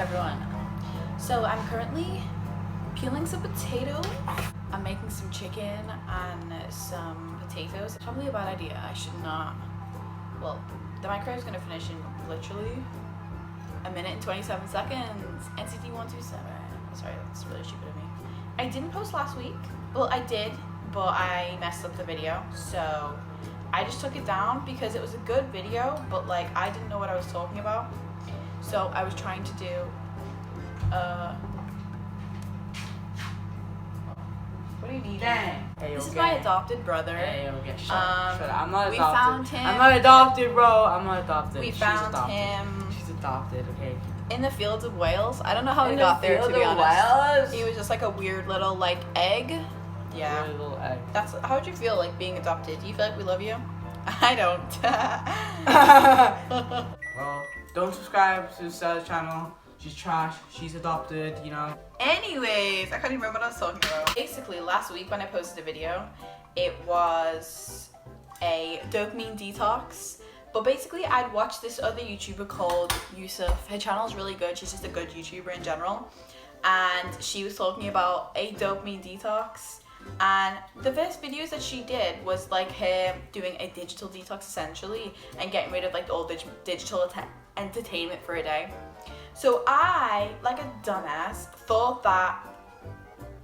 everyone. So I'm currently peeling some potatoes. I'm making some chicken and some potatoes. It's probably a bad idea. I should not. Well, the microwave is gonna finish in literally a minute and 27 seconds. NCT 127. Sorry, that's really stupid of me. I didn't post last week. Well, I did, but I messed up the video. So I just took it down because it was a good video, but like I didn't know what I was talking about. So I was trying to do what do you need? Dang. Hey, this is my adopted brother. Hey, okay, shut up. I'm not adopted. We found him. I'm not adopted, bro. I'm not adopted. We found him. She's adopted, okay? In the fields of Wales. I don't know how he got there, to be honest. He was just like a weird little like egg. Yeah. Weird little egg. That's how would you feel like being adopted? Do you feel like we love you? I don't. Well, don't subscribe to Stella's channel. She's trash. She's adopted, you know. Anyways, I can't even remember what I was talking about. Basically, last week when I posted a video, it was a dopamine detox. But basically, I'd watched this other YouTuber called Yusuf. Her channel is really good. She's just a good YouTuber in general. And she was talking about a dopamine detox. And the first videos that she did was like her doing a digital detox essentially and getting rid of like all digital entertainment for a day. So I, like a dumbass, thought that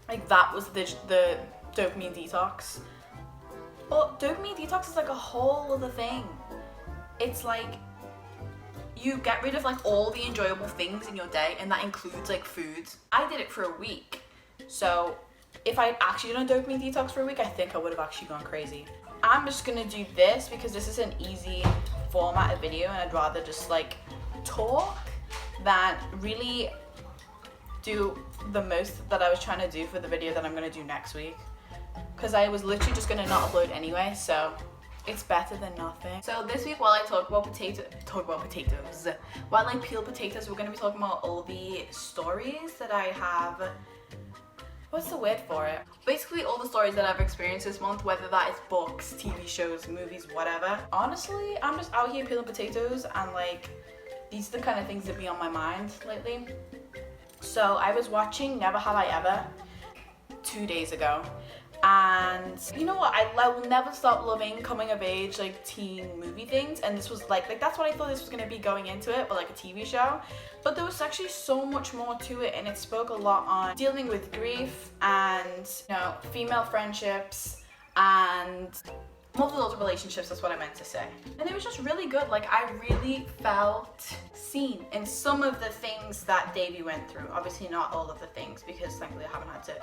like that was the dopamine detox. But dopamine detox is like a whole other thing. It's like you get rid of like all the enjoyable things in your day, and that includes like foods. I did it for a week. So if I had actually done a dopamine detox for a week, I think I would have actually gone crazy. I'm just gonna do this because this is an easy format of video, and I'd rather just like talk than really do the most that I was trying to do for the video that I'm gonna do next week. Because I was literally just gonna not upload anyway, so it's better than nothing. So this week, while I talk about potatoes, while I peel potatoes, we're gonna be talking about all the stories that I have. What's the word for it? Basically all the stories that I've experienced this month, whether that is books, TV shows, movies, whatever. Honestly, I'm just out here peeling potatoes, and like these are the kind of things that be on my mind lately. So I was watching Never Have I Ever 2 days ago. And you know what, I will never stop loving coming of age like teen movie things, and this was like that's what I thought this was going to be going into it, but like a TV show. But there was actually so much more to it, and it spoke a lot on dealing with grief and, you know, female friendships and multiple relationships. That's what I meant to say. And it was just really good. Like I really felt seen in some of the things that Davy went through. Obviously not all of the things, because thankfully I haven't had to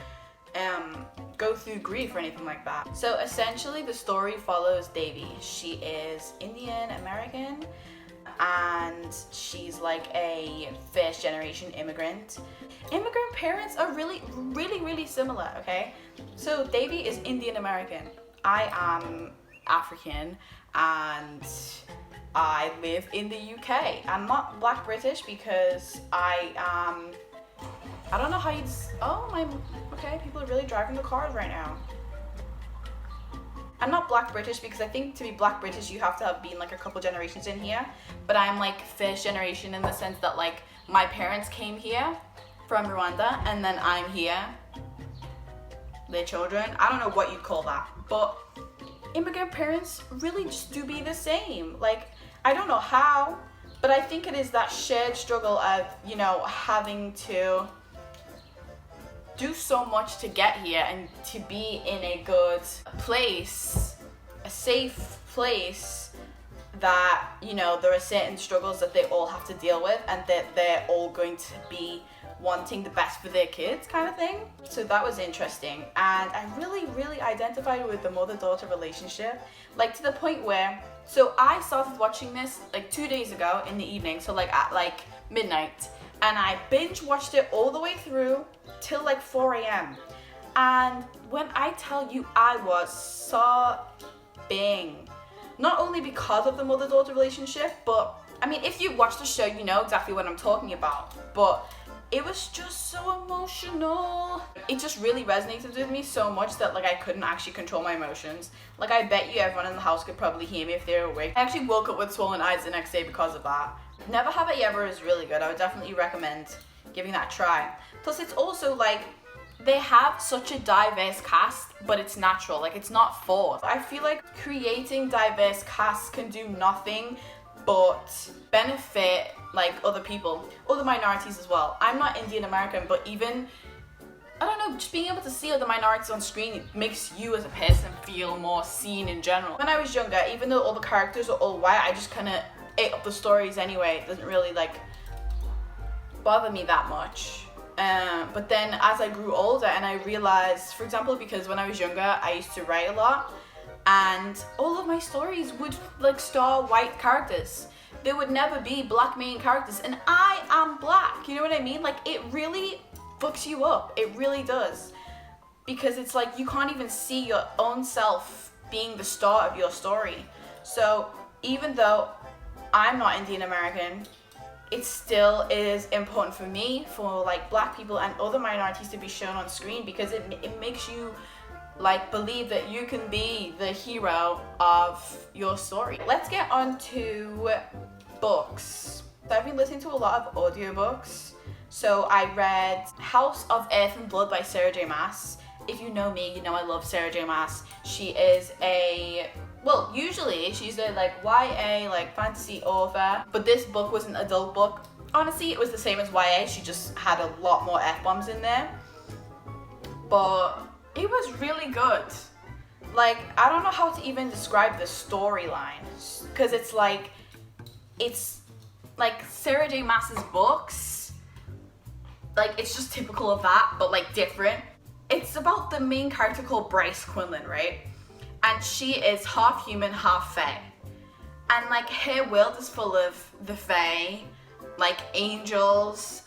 go through grief or anything like that. So essentially the story follows Davy. She is Indian American, and she's like a first generation immigrant. Immigrant parents are really similar, okay? So Davy is Indian American. I am African, and I live in the UK. I'm not Black British because I don't know how you'd, okay, people are really driving the cars right now. I'm not Black British because I think to be Black British you have to have been like a couple generations in here, but I'm like first generation in the sense that like my parents came here from Rwanda, and then I'm here, their children. I don't know what you'd call that, but immigrant parents really just do be the same. Like, I don't know how, but I think it is that shared struggle of, you know, having to do so much to get here and to be in a good place, a safe place, that, you know, there are certain struggles that they all have to deal with, and that they're all going to be wanting the best for their kids, kind of thing. So that was interesting, and I really identified with the mother-daughter relationship, like to the point where, so I started watching this like 2 days ago in the evening, so like at like midnight, and I binge watched it all the way through till like 4 a.m. And when I tell you, I was sobbing, not only because of the mother-daughter relationship, but I mean, if you watch the show, you know exactly what I'm talking about, but it was just so emotional. It just really resonated with me so much that like I couldn't actually control my emotions. Like I bet you everyone in the house could probably hear me if they were awake. I actually woke up with swollen eyes the next day because of that. Never Have I Ever is really good. I would definitely recommend giving that a try. Plus it's also like, they have such a diverse cast, but it's natural, like it's not forced. I feel like creating diverse casts can do nothing but benefit like other people, other minorities as well. I'm not Indian American, but even, I don't know, just being able to see other minorities on screen makes you as a person feel more seen in general. When I was younger, even though all the characters are all white, I just kind of ate up the stories anyway. It doesn't really like bother me that much. But then as I grew older and I realized, for example, because when I was younger, I used to write a lot, and all of my stories would like star white characters. There would never be black main characters, and I am black, you know what I mean? Like it really fucks you up, it really does. Because it's like you can't even see your own self being the star of your story. So even though I'm not Indian American, it still is important for me, for like black people and other minorities to be shown on screen, because it makes you like believe that you can be the hero of your story. Let's get on to books. So I've been listening to a lot of audiobooks. So I read House of Earth and Blood by Sarah J Maas. If you know me, you know I love Sarah J Maas. She is well, usually she's a like YA, like fantasy author, but this book was an adult book. Honestly, it was the same as YA, she just had a lot more F-bombs in there. But it was really good. Like, I don't know how to even describe the storyline, because it's like Sarah J Maas's books, like it's just typical of that, but like different. It's about the main character called Bryce Quinlan, right? And she is half human, half fae. And like her world is full of the fae, like angels,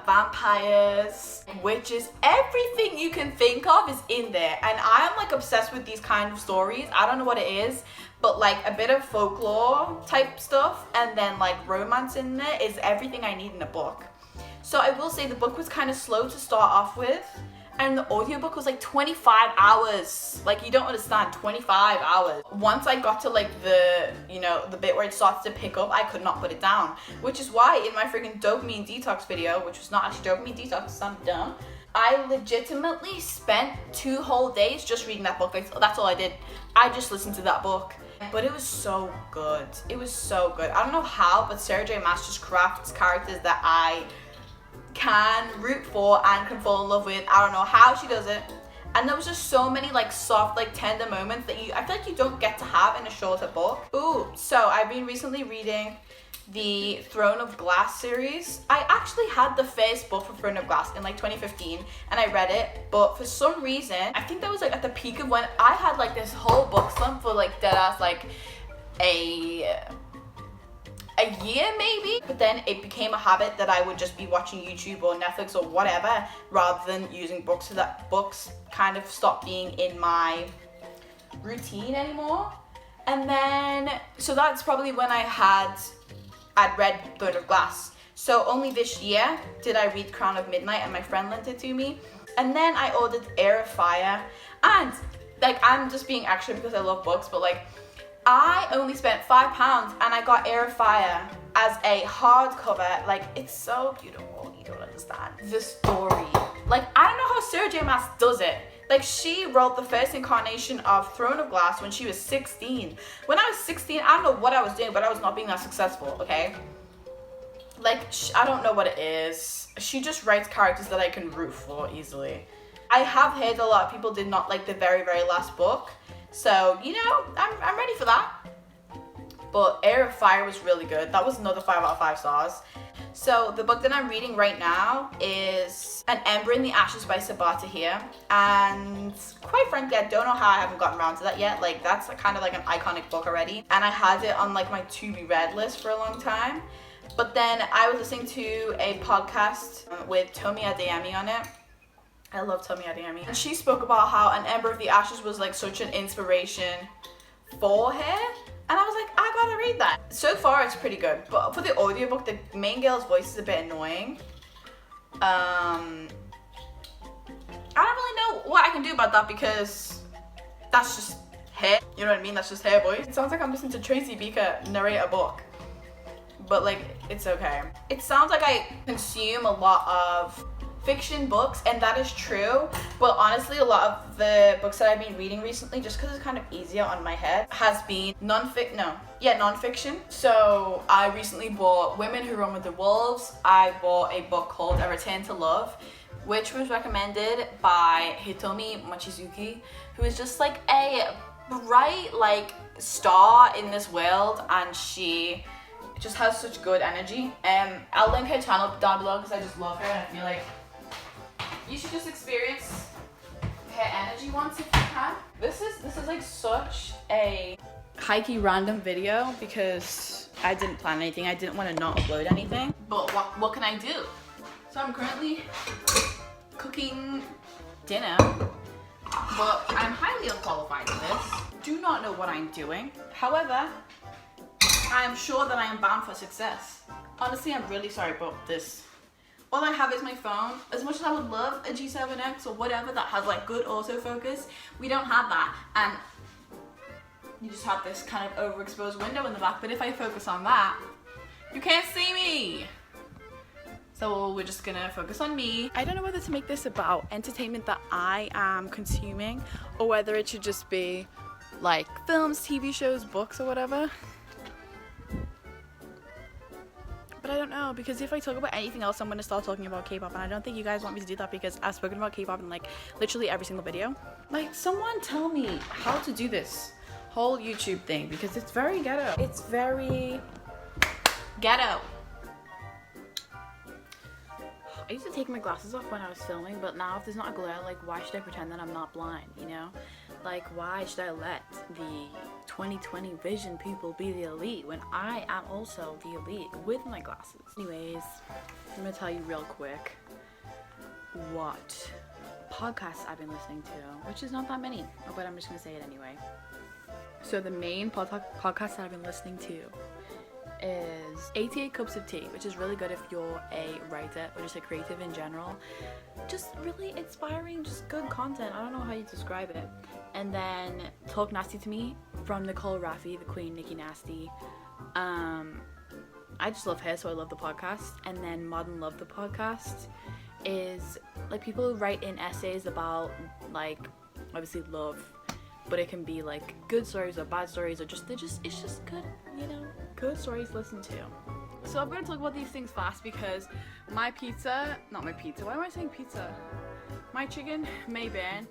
vampires, witches, everything you can think of is in there. And I am like obsessed with these kind of stories. I don't know what it is, but like a bit of folklore type stuff and then like romance in there is everything I need in a book. So I will say the book was kind of slow to start off with. And the audiobook was like 25 hours. Like, you don't understand, 25 hours. Once I got to like the bit where it started to pick up, I could not put it down. Which is why in my freaking dopamine detox video, which was not actually dopamine detox, I'm dumb, I legitimately spent 2 whole days just reading that book. Like, that's all I did. I just listened to that book. But it was so good. It was so good. I don't know how, but Sarah J Maas just crafts characters that I can root for and can fall in love with. I don't know how she does it. And there was just so many like soft, like tender moments that I feel like you don't get to have in a shorter book. Ooh, so I've been recently reading the Throne of Glass series. I actually had the first book for Throne of Glass in like 2015 and I read it, but for some reason, I think that was like at the peak of when I had like this whole book slump for like deadass like a year maybe, but then it became a habit that I would just be watching YouTube or Netflix or whatever rather than using books, so that books kind of stopped being in my routine anymore. And then, so that's probably when I'd read Throne of Glass. So only this year did I read Crown of Midnight, and my friend lent it to me. And then I ordered Heir of Fire, and like I'm just being extra because I love books, but like I only spent £5 and I got Heir of Fire as a hardcover. Like, it's so beautiful, you don't understand. The story. Like, I don't know how Sarah J Maas does it. Like, she wrote the first incarnation of Throne of Glass when she was 16. When I was 16, I don't know what I was doing, but I was not being that successful, okay? Like, I don't know what it is. She just writes characters that I can root for easily. I have heard a lot of people did not like the very, very last book. So, you know, I'm ready for that. But Heir of Fire was really good. That was another 5 out of 5 stars. So the book that I'm reading right now is An Ember in the Ashes by Sabaa Tahir. And quite frankly, I don't know how I haven't gotten around to that yet. Like, that's kind of like an iconic book already. And I had it on like my to be read list for a long time. But then I was listening to a podcast with Tomi Adeyemi on it. I love Tomi Adeyemi. And she spoke about how An Ember of the Ashes was like such an inspiration for her. And I was like, I gotta read that. So far, it's pretty good. But for the audiobook, the main girl's voice is a bit annoying. I don't really know what I can do about that because that's just her. You know what I mean? That's just her voice. It sounds like I'm listening to Tracy Beaker narrate a book. but like it's okay. It sounds like I consume a lot of fiction books, and that is true, but honestly a lot of the books that I've been reading recently, just because it's kind of easier on my head, has been non-fiction. So I recently bought Women Who Run with the Wolves. I bought a book called A Return to Love, which was recommended by Hitomi Mochizuki, who is just like a bright like star in this world, and she just has such good energy. I'll link her channel down below because I just love her, and I feel like you should just experience her energy once if you can. This is like such a hikey random video because I didn't plan anything. I didn't want to not upload anything. But what can I do? So I'm currently cooking dinner, but I'm highly unqualified for this. Do not know what I'm doing. However, I am sure that I am bound for success. Honestly, I'm really sorry about this. All I have is my phone. As much as I would love a G7X or whatever that has like good autofocus, we don't have that. And you just have this kind of overexposed window in the back. But if I focus on that, you can't see me. So we're just gonna focus on me. I don't know whether to make this about entertainment that I am consuming, or whether it should just be like films, TV shows, books, or whatever. But I don't know, because if I talk about anything else, I'm gonna start talking about K-pop, and I don't think you guys want me to do that because I've spoken about K-pop in like literally every single video. Like, someone tell me how to do this whole YouTube thing, because it's very ghetto. It's very ghetto. I used to take my glasses off when I was filming, but now if there's not a glare, like, why should I pretend that I'm not blind, you know? Like, why should I let the 2020 vision people be the elite when I am also the elite with my glasses? Anyways, I'm gonna tell you real quick what podcasts I've been listening to, which is not that many, but I'm just gonna say it anyway. So the main podcast that I've been listening to is 88 Cups of Tea, which is really good if you're a writer or just a creative in general. Just really inspiring, just good content. I don't know how you describe it. And then Talk Nasty to Me from Nicole Raffi, the Queen, Nikki Nasty. I just love her, so I love the podcast. And then Modern Love, the podcast, is like people who write in essays about like obviously love, but it can be like good stories or bad stories, or just it's just good, you know, good stories to listen to. So I'm gonna talk about these things fast because my pizza, not my pizza, why am I saying pizza? My chicken may burn.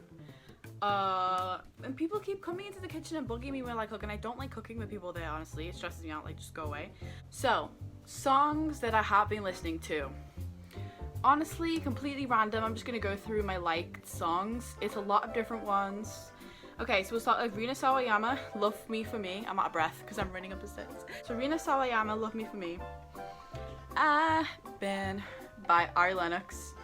And people keep coming into the kitchen and bugging me when I cook, and I don't like cooking with people there, honestly. It stresses me out, like, just go away. So, songs that I have been listening to. Honestly, completely random. I'm just gonna go through my liked songs. It's a lot of different ones. Okay, so we'll start with Rina Sawayama, Love Me For Me. I'm out of breath because I'm running up the stairs. So Rina Sawayama, Love Me For Me. Ben by Ari Lennox.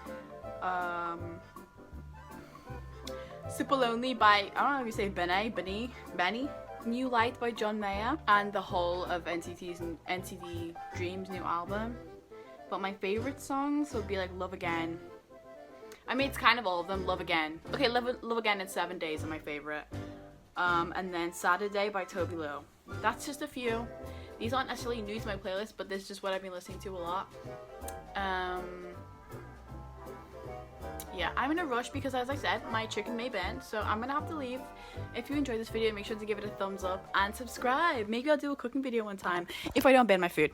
Super Lonely by, I don't know if you say Benny. New Light by John Mayer. And the whole of NCT Dream's new album. But my favorite songs would be like Love Again. I mean, it's kind of all of them. Love Again. Okay, Love Again and 7 Days are my favorite. And then Saturday by Toby Lowe. That's just a few. These aren't necessarily new to my playlist, but this is just what I've been listening to a lot. Yeah, I'm in a rush because, as I said, my chicken may burn, so I'm gonna have to leave. If you enjoyed this video, make sure to give it a thumbs up and subscribe. Maybe I'll do a cooking video one time if I don't burn my food.